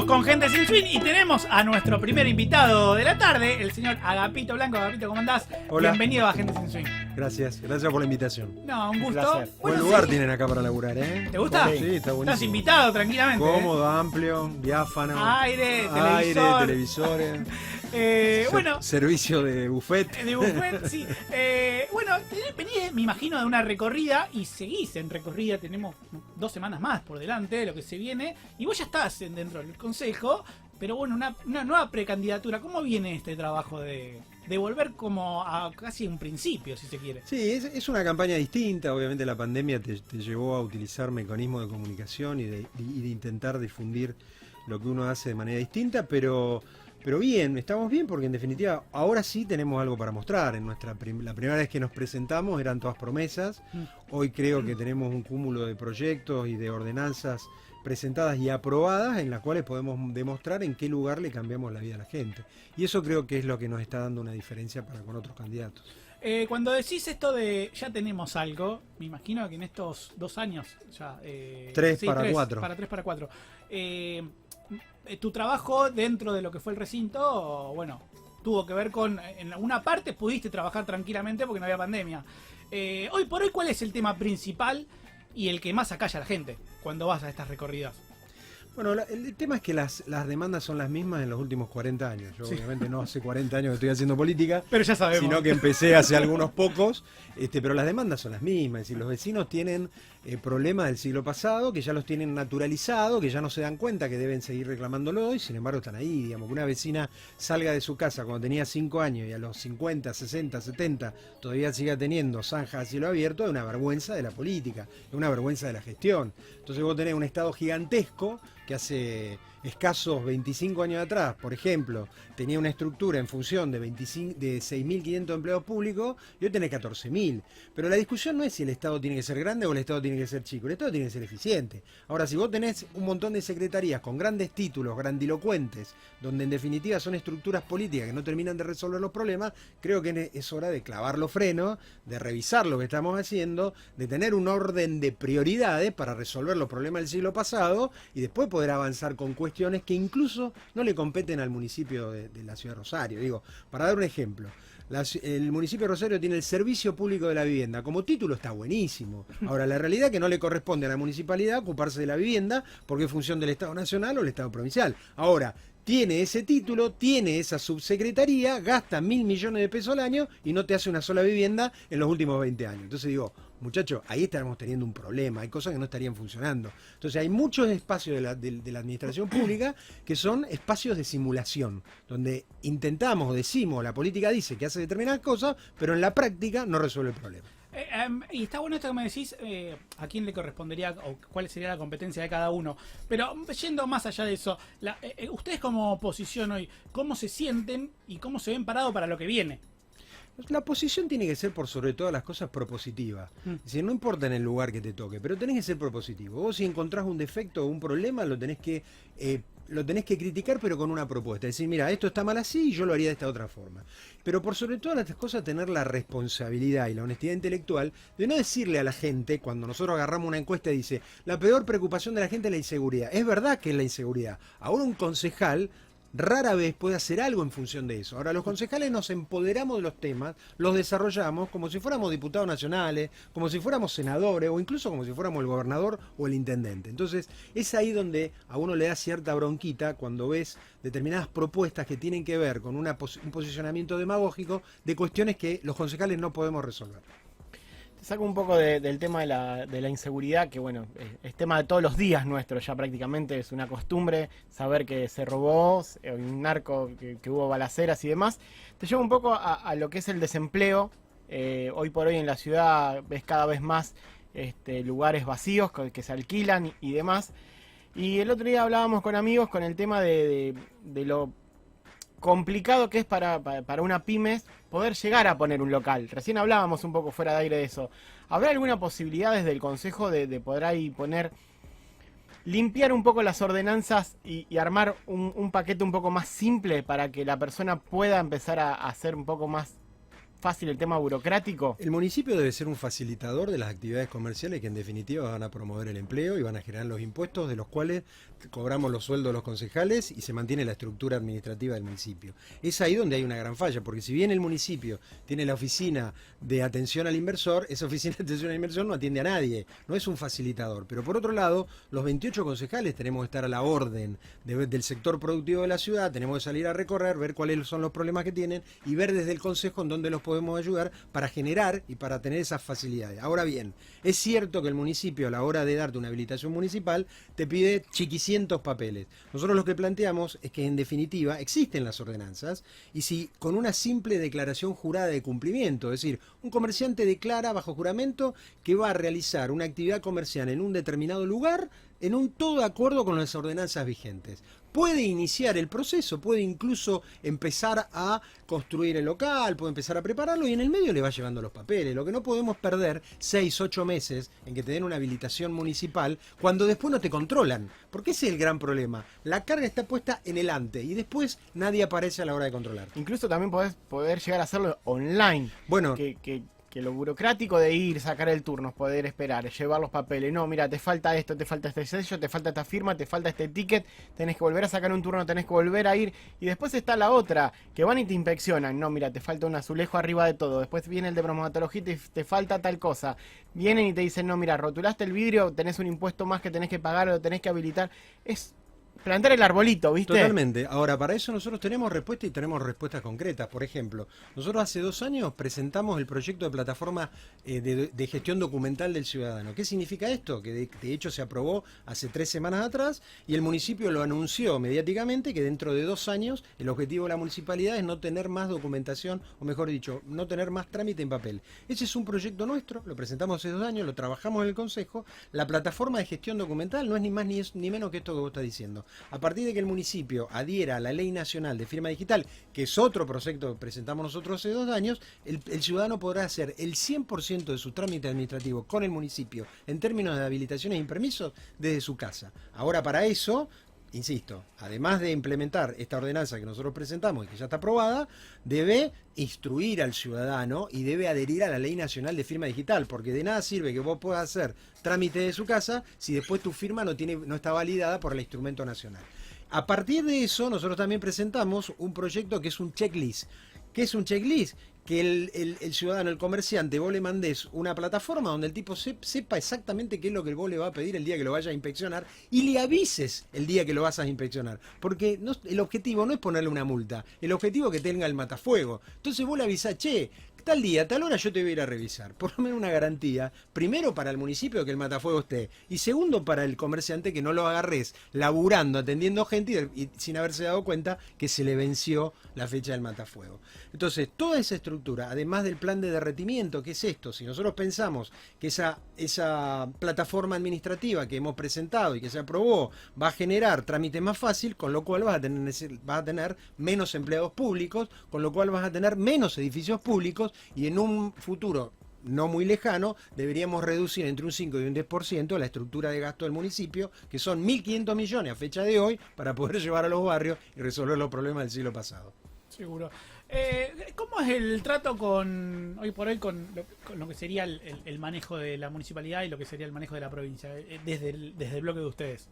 Seguimos con Gente Sin Swing y tenemos a nuestro primer invitado de la tarde, el señor Agapito Blanco. Agapito, ¿cómo andás? Hola. Bienvenido a Gente Sin Swing. Gracias por la invitación. No, un gusto. placer. Buen lugar tienen acá para laburar, ¿eh? ¿Te gusta? Sí, está buenísimo. Estás invitado tranquilamente. Cómodo, amplio, diáfano. Aire, televisor. Televisores. Bueno, Servicio de buffet. de buffet, sí. Bueno, venís, me imagino, de una recorrida y seguís en recorrida. Tenemos 2 semanas más por delante de lo que se viene. Y vos ya estás dentro del consejo, pero bueno, una nueva precandidatura. ¿Cómo viene este trabajo de volver como a casi un principio, si se quiere? Sí, es una campaña distinta. Obviamente la pandemia te llevó a utilizar mecanismos de comunicación y de intentar difundir lo que uno hace de manera distinta, pero bien, estamos bien porque en definitiva ahora sí tenemos algo para mostrar. La primera vez que nos presentamos eran todas promesas. Hoy creo que tenemos un cúmulo de proyectos y de ordenanzas presentadas y aprobadas en las cuales podemos demostrar en qué lugar le cambiamos la vida a la gente. Y eso creo que es lo que nos está dando una diferencia para con otros candidatos. Cuando decís esto de ya tenemos algo, me imagino que en estos 2 años ya... 3 para 4. Para 3 para 4. Tu trabajo dentro de lo que fue el recinto, bueno, tuvo que ver con... En alguna parte pudiste trabajar tranquilamente porque no había pandemia. Hoy por hoy, ¿cuál es el tema principal y el que más acalla a la gente cuando vas a estas recorridas? Bueno, el tema es que las demandas son las mismas en los últimos 40 años. Yo obviamente no hace 40 años que estoy haciendo política, pero ya sabemos, sino que empecé hace algunos pocos, pero las demandas son las mismas. Es decir, los vecinos tienen problemas del siglo pasado, que ya los tienen naturalizado, que ya no se dan cuenta que deben seguir reclamándolo y sin embargo están ahí. Digamos, que una vecina salga de su casa cuando tenía 5 años y a los 50, 60, 70 todavía siga teniendo zanjas a cielo abierto, es una vergüenza de la política, es una vergüenza de la gestión. Entonces vos tenés un Estado gigantesco que hace escasos 25 años atrás, por ejemplo, tenía una estructura en función de 6.500 empleados públicos y hoy tenés 14.000. Pero la discusión no es si el Estado tiene que ser grande o el Estado tiene que ser chico. El Estado tiene que ser eficiente. Ahora, si vos tenés un montón de secretarías con grandes títulos, grandilocuentes, donde en definitiva son estructuras políticas que no terminan de resolver los problemas, creo que es hora de clavar los frenos, de revisar lo que estamos haciendo, de tener un orden de prioridades para resolver los problemas del siglo pasado y después poder avanzar con cuestiones que incluso no le competen al municipio de la ciudad de Rosario. Digo, para dar un ejemplo, el municipio de Rosario tiene el Servicio Público de la Vivienda. Como título está buenísimo. Ahora, la realidad es que no le corresponde a la municipalidad ocuparse de la vivienda porque es función del Estado Nacional o el Estado Provincial. Ahora, tiene ese título, tiene esa subsecretaría, gasta 1.000 millones de pesos al año y no te hace una sola vivienda en los últimos 20 años. Entonces digo, muchachos, ahí estaremos teniendo un problema, hay cosas que no estarían funcionando. Entonces hay muchos espacios de la administración pública que son espacios de simulación, donde intentamos o decimos, la política dice que hace determinadas cosas, pero en la práctica no resuelve el problema. Y está bueno esto que me decís, a quién le correspondería o cuál sería la competencia de cada uno. Pero yendo más allá de eso, ustedes como oposición hoy, ¿cómo se sienten y cómo se ven parados para lo que viene? La posición tiene que ser, por sobre todas las cosas, propositiva. Es decir, no importa en el lugar que te toque, pero tenés que ser propositivo. Vos si encontrás un defecto o un problema, lo tenés que criticar, pero con una propuesta. Es decir, mira, esto está mal así y yo lo haría de esta otra forma. Pero por sobre todas las cosas, tener la responsabilidad y la honestidad intelectual de no decirle a la gente, cuando nosotros agarramos una encuesta y dice, la peor preocupación de la gente es la inseguridad. Es verdad que es la inseguridad. Ahora un concejal rara vez puede hacer algo en función de eso. Ahora, los concejales nos empoderamos de los temas, los desarrollamos como si fuéramos diputados nacionales, como si fuéramos senadores o incluso como si fuéramos el gobernador o el intendente. Entonces, es ahí donde a uno le da cierta bronquita cuando ves determinadas propuestas que tienen que ver con un posicionamiento demagógico de cuestiones que los concejales no podemos resolver. Saco un poco del tema de la inseguridad, que bueno, es tema de todos los días nuestro, ya prácticamente es una costumbre saber que se robó, un narco, que hubo balaceras y demás. Te llevo un poco a lo que es el desempleo. Hoy por hoy en la ciudad ves cada vez más lugares vacíos que se alquilan y demás. Y el otro día hablábamos con amigos con el tema de lo complicado que es para una pymes poder llegar a poner un local. Recién hablábamos un poco fuera de aire de eso. ¿Habrá alguna posibilidad desde el Consejo de poder ahí limpiar un poco las ordenanzas y armar un paquete un poco más simple para que la persona pueda empezar a ser un poco más fácil el tema burocrático? El municipio debe ser un facilitador de las actividades comerciales que en definitiva van a promover el empleo y van a generar los impuestos de los cuales cobramos los sueldos de los concejales y se mantiene la estructura administrativa del municipio. Es ahí donde hay una gran falla, porque si bien el municipio tiene la oficina de atención al inversor, esa oficina de atención al inversor no atiende a nadie, no es un facilitador. Pero por otro lado, los 28 concejales tenemos que estar a la orden del sector productivo de la ciudad, tenemos que salir a recorrer, ver cuáles son los problemas que tienen y ver desde el consejo en dónde los podemos ayudar para generar y para tener esas facilidades. Ahora bien, es cierto que el municipio a la hora de darte una habilitación municipal te pide chiquicientos papeles. Nosotros lo que planteamos es que en definitiva existen las ordenanzas y si con una simple declaración jurada de cumplimiento, es decir, un comerciante declara bajo juramento que va a realizar una actividad comercial en un determinado lugar en un todo de acuerdo con las ordenanzas vigentes. Puede iniciar el proceso, puede incluso empezar a construir el local, puede empezar a prepararlo y en el medio le va llevando los papeles. Lo que no podemos perder 6, 8 meses en que te den una habilitación municipal cuando después no te controlan. Porque ese es el gran problema. La carga está puesta en el antes y después nadie aparece a la hora de controlar. Incluso también podés poder llegar a hacerlo online. Bueno, Que lo burocrático de ir, sacar el turno, poder esperar, llevar los papeles. No, mira, te falta esto, te falta este sello, te falta esta firma, te falta este ticket, tenés que volver a sacar un turno, tenés que volver a ir. Y después está la otra, que van y te inspeccionan. No, mira, te falta un azulejo arriba de todo. Después viene el de bromatología y te falta tal cosa. Vienen y te dicen, no, mira, rotulaste el vidrio, tenés un impuesto más que tenés que pagar o lo tenés que habilitar. Es plantar el arbolito, ¿viste? Totalmente. Ahora, para eso nosotros tenemos respuestas y tenemos respuestas concretas. Por ejemplo, nosotros hace 2 años presentamos el proyecto de plataforma de gestión documental del ciudadano. ¿Qué significa esto? Que de hecho se aprobó hace 3 semanas atrás y el municipio lo anunció mediáticamente que dentro de 2 años el objetivo de la municipalidad es no tener más documentación, o mejor dicho, no tener más trámite en papel. Ese es un proyecto nuestro, lo presentamos hace 2 años, lo trabajamos en el Consejo. La plataforma de gestión documental no es ni más ni menos que esto que vos estás diciendo. A partir de que el municipio adhiera a la Ley Nacional de Firma Digital, que es otro proyecto que presentamos nosotros hace 2 años, el ciudadano podrá hacer el 100% de su trámite administrativo con el municipio en términos de habilitaciones y permisos desde su casa. Ahora, para eso, insisto, además de implementar esta ordenanza que nosotros presentamos y que ya está aprobada, debe instruir al ciudadano y debe adherir a la Ley Nacional de Firma Digital, porque de nada sirve que vos puedas hacer trámite de su casa si después tu firma no está validada por el instrumento nacional. A partir de eso, nosotros también presentamos un proyecto que es un checklist. ¿Qué es un checklist? Que el ciudadano, el comerciante, vos le mandés una plataforma donde el tipo sepa exactamente qué es lo que vos le va a pedir el día que lo vaya a inspeccionar y le avises el día que lo vas a inspeccionar. Porque el objetivo no es ponerle una multa, el objetivo es que tenga el matafuego. Entonces vos le avisás, che, tal día, tal hora yo te voy a ir a revisar. Por lo menos una garantía, primero para el municipio que el matafuego esté y segundo para el comerciante que no lo agarres laburando, atendiendo gente y sin haberse dado cuenta que se le venció la fecha del matafuego. Entonces, toda esa estructura, además del plan de derretimiento, ¿qué es esto? Si nosotros pensamos que esa plataforma administrativa que hemos presentado y que se aprobó va a generar trámites más fácil, con lo cual vas a tener menos empleados públicos, con lo cual vas a tener menos edificios públicos y en un futuro no muy lejano, deberíamos reducir entre un 5 y un 10% la estructura de gasto del municipio, que son 1.500 millones a fecha de hoy, para poder llevar a los barrios y resolver los problemas del siglo pasado. Seguro. ¿Cómo es el trato hoy por hoy con lo que sería el manejo de la municipalidad y lo que sería el manejo de la provincia, desde el bloque de ustedes?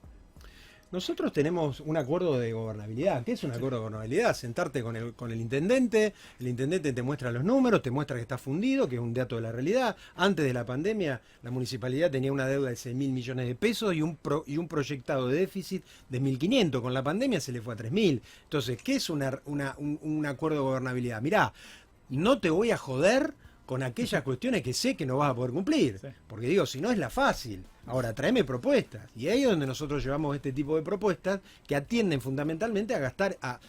Nosotros tenemos un acuerdo de gobernabilidad. ¿Qué es un acuerdo de gobernabilidad? Sentarte con el intendente te muestra los números, te muestra que está fundido, que es un dato de la realidad. Antes de la pandemia, la municipalidad tenía una deuda de 6.000 millones de pesos y un proyectado de déficit de 1.500. Con la pandemia se le fue a 3.000. Entonces, ¿qué es un acuerdo de gobernabilidad? Mirá, no te voy a joder con aquellas cuestiones que sé que no vas a poder cumplir. Sí. Porque digo, si no es la fácil. Ahora, tráeme propuestas. Y ahí es donde nosotros llevamos este tipo de propuestas que atienden fundamentalmente a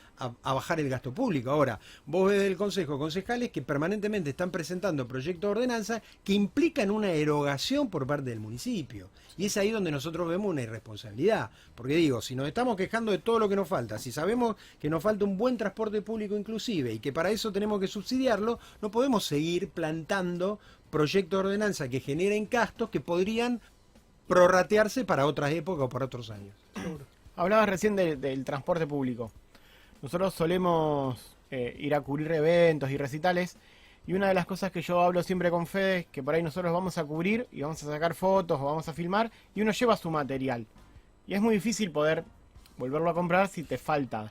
bajar el gasto público. Ahora, vos ves del Consejo concejales que permanentemente están presentando proyectos de ordenanza que implican una erogación por parte del municipio. Y es ahí donde nosotros vemos una irresponsabilidad. Porque digo, si nos estamos quejando de todo lo que nos falta, si sabemos que nos falta un buen transporte público inclusive y que para eso tenemos que subsidiarlo, no podemos seguir plantando proyectos de ordenanza que generen gastos que podrían prorratearse para otras épocas o para otros años. Hablabas recién del transporte público. Nosotros solemos ir a cubrir eventos y recitales Y una de las cosas que yo hablo siempre con Fede es que por ahí nosotros vamos a cubrir y vamos a sacar fotos o vamos a filmar y uno lleva su material. Y es muy difícil poder volverlo a comprar si te falta.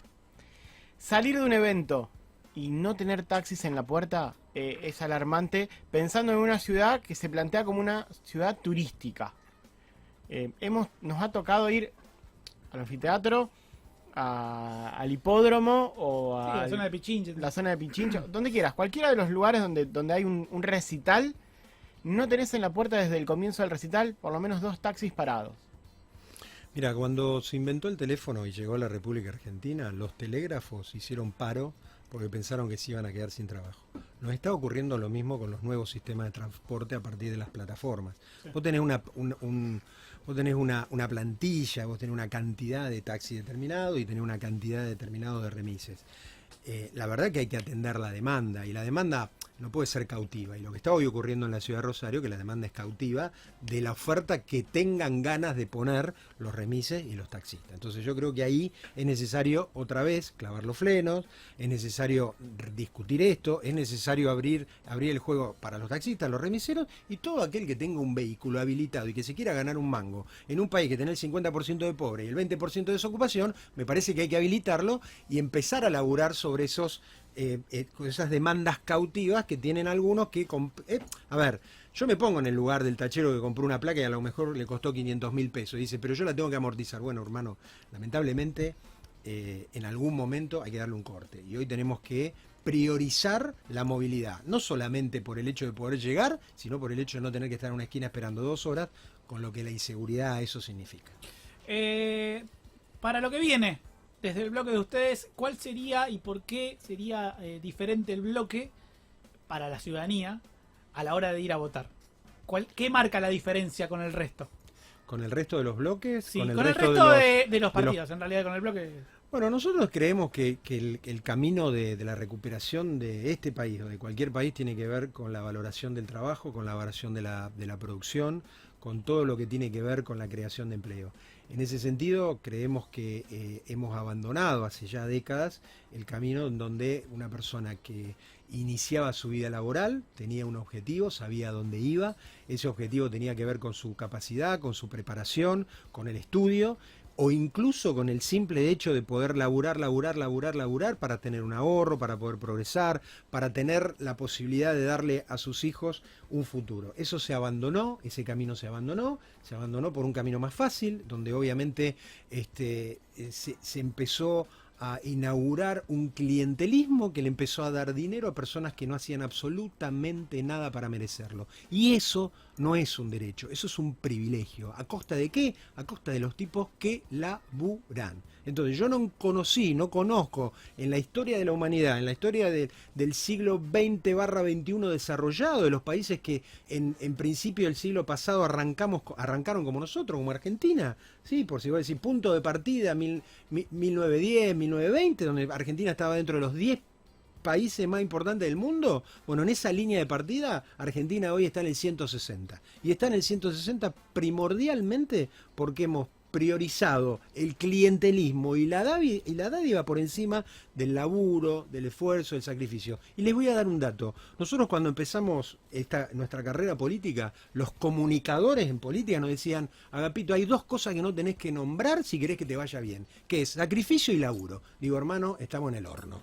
Salir de un evento y no tener taxis en la puerta es alarmante, pensando en una ciudad que se plantea como una ciudad turística. Nos ha tocado ir al anfiteatro, al hipódromo o Sí, a la zona de Pichinche. la zona de Pichincho, donde quieras, cualquiera de los lugares donde hay un recital, no tenés en la puerta desde el comienzo del recital por lo menos 2 taxis parados. Mira, cuando se inventó el teléfono y llegó a la República Argentina, los telégrafos hicieron paro porque pensaron que se iban a quedar sin trabajo. Nos está ocurriendo lo mismo con los nuevos sistemas de transporte a partir de las plataformas. Sí. Vos tenés vos tenés una plantilla, vos tenés una cantidad de taxis determinado y tenés una cantidad determinada de remises. La verdad que hay que atender la demanda, y la demanda no puede ser cautiva, y lo que está hoy ocurriendo en la ciudad de Rosario, que la demanda es cautiva de la oferta que tengan ganas de poner los remises y los taxistas. Entonces yo creo que ahí es necesario otra vez clavar los frenos, es necesario discutir esto, es necesario abrir el juego para los taxistas, los remiseros y todo aquel que tenga un vehículo habilitado y que se quiera ganar un mango en un país que tiene el 50% de pobre y el 20% de desocupación. Me parece que hay que habilitarlo y empezar a laburar sobre esas demandas cautivas que tienen algunos que... a ver, yo me pongo en el lugar del tachero que compró una placa y a lo mejor le costó 500.000 pesos. Y dice, pero yo la tengo que amortizar. Bueno, hermano, lamentablemente en algún momento hay que darle un corte. Y hoy tenemos que priorizar la movilidad. No solamente por el hecho de poder llegar, sino por el hecho de no tener que estar en una esquina esperando 2 horas, con lo que la inseguridad eso significa. Para lo que viene, desde el bloque de ustedes, ¿cuál sería y por qué sería diferente el bloque para la ciudadanía a la hora de ir a votar? ¿Qué marca la diferencia con el resto? ¿Con el resto de los bloques? Sí, con el resto de los partidos, en realidad con el bloque... Bueno, nosotros creemos que el camino de la recuperación de este país o de cualquier país tiene que ver con la valoración del trabajo, con la valoración de la producción, con todo lo que tiene que ver con la creación de empleo. En ese sentido, creemos que hemos abandonado hace ya décadas el camino en donde una persona que iniciaba su vida laboral tenía un objetivo, sabía dónde iba, ese objetivo tenía que ver con su capacidad, con su preparación, con el estudio, o incluso con el simple hecho de poder laburar para tener un ahorro, para poder progresar, para tener la posibilidad de darle a sus hijos un futuro. Eso se abandonó, ese camino se abandonó por un camino más fácil, donde obviamente se empezó a inaugurar un clientelismo que le empezó a dar dinero a personas que no hacían absolutamente nada para merecerlo. Y eso no es un derecho, eso es un privilegio. ¿A costa de qué? A costa de los tipos que laburan. Entonces yo no conozco en la historia de la humanidad, en la historia del siglo XX/XXI desarrollado, de los países que en principio del siglo pasado arrancaron como nosotros, como Argentina, sí, por si voy a decir punto de partida, 1910, 1920, donde Argentina estaba dentro de los 10 países más importantes del mundo. Bueno, en esa línea de partida, Argentina hoy está en el 160. Y está en el 160 primordialmente porque hemos priorizado el clientelismo y la dádiva por encima del laburo, del esfuerzo, del sacrificio. Y les voy a dar un dato. Nosotros cuando empezamos nuestra carrera política, los comunicadores en política nos decían, Agapito, hay 2 cosas que no tenés que nombrar si querés que te vaya bien, que es sacrificio y laburo. Digo, hermano, estamos en el horno.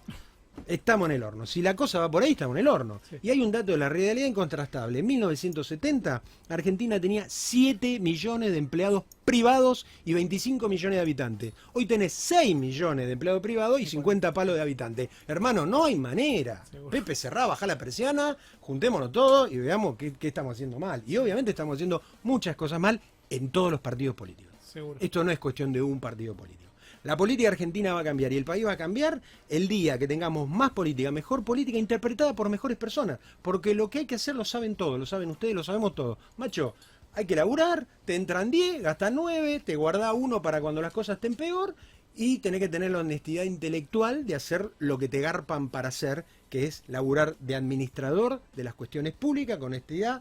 Estamos en el horno. Si la cosa va por ahí, estamos en el horno. Sí. Y hay un dato de la realidad incontrastable. En 1970, Argentina tenía 7 millones de empleados privados y 25 millones de habitantes. Hoy tenés 6 millones de empleados privados y 50 palos de habitantes. Hermano, no hay manera. Seguro. Pepe Cerrá, bajá la persiana, juntémonos todos y veamos qué estamos haciendo mal. Y obviamente estamos haciendo muchas cosas mal en todos los partidos políticos. Seguro. Esto no es cuestión de un partido político. La política argentina va a cambiar y el país va a cambiar el día que tengamos más política, mejor política interpretada por mejores personas. Porque lo que hay que hacer lo saben todos, lo saben ustedes, lo sabemos todos. Macho, hay que laburar, te entran 10, gastas 9, te guardás 1 para cuando las cosas estén peor y tenés que tener la honestidad intelectual de hacer lo que te garpan para hacer, que es laburar de administrador de las cuestiones públicas con honestidad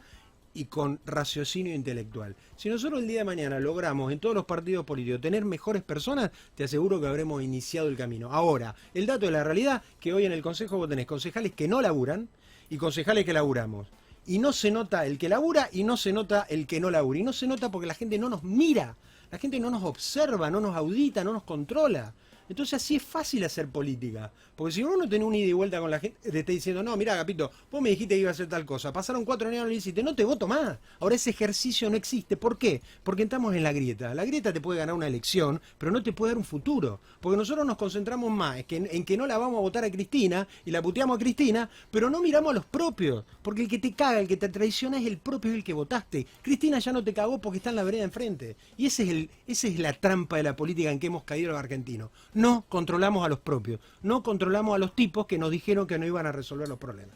y con raciocinio intelectual. Si nosotros el día de mañana logramos en todos los partidos políticos tener mejores personas, te aseguro que habremos iniciado el camino. Ahora, el dato de la realidad, que hoy en el Consejo vos tenés concejales que no laburan y concejales que laburamos. Y no se nota el que labura y no se nota el que no labura. Y no se nota porque la gente no nos mira, la gente no nos observa, no nos audita, no nos controla. Entonces así es fácil hacer política. Porque si vos no tenés un ida y vuelta con la gente, te está diciendo, no, mirá, Agapito, vos me dijiste que iba a hacer tal cosa. Pasaron 4 años y no lo hiciste, no te voto más. Ahora ese ejercicio no existe. ¿Por qué? Porque estamos en la grieta. La grieta te puede ganar una elección, pero no te puede dar un futuro. Porque nosotros nos concentramos más en que no la vamos a votar a Cristina y la puteamos a Cristina, pero no miramos a los propios. Porque el que te caga, el que te traiciona es el propio, es el que votaste. Cristina ya no te cagó porque está en la vereda enfrente. Y esa es la trampa de la política en que hemos caído los argentinos. No controlamos a los propios, no controlamos a los tipos que nos dijeron que no iban a resolver los problemas.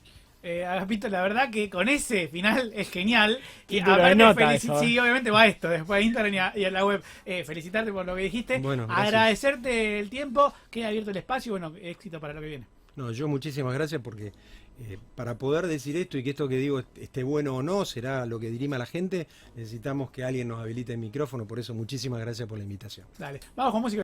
Agapito, la verdad que con ese final es genial. Y Título de nota eso, sí, obviamente va esto, después de Instagram y a la web. Felicitarte por lo que dijiste. Bueno, gracias. Agradecerte el tiempo, queda abierto el espacio y bueno, éxito para lo que viene. No, yo muchísimas gracias porque para poder decir esto y que esto que digo esté bueno o no, será lo que dirima la gente, necesitamos que alguien nos habilite el micrófono, por eso muchísimas gracias por la invitación. Dale, vamos con música.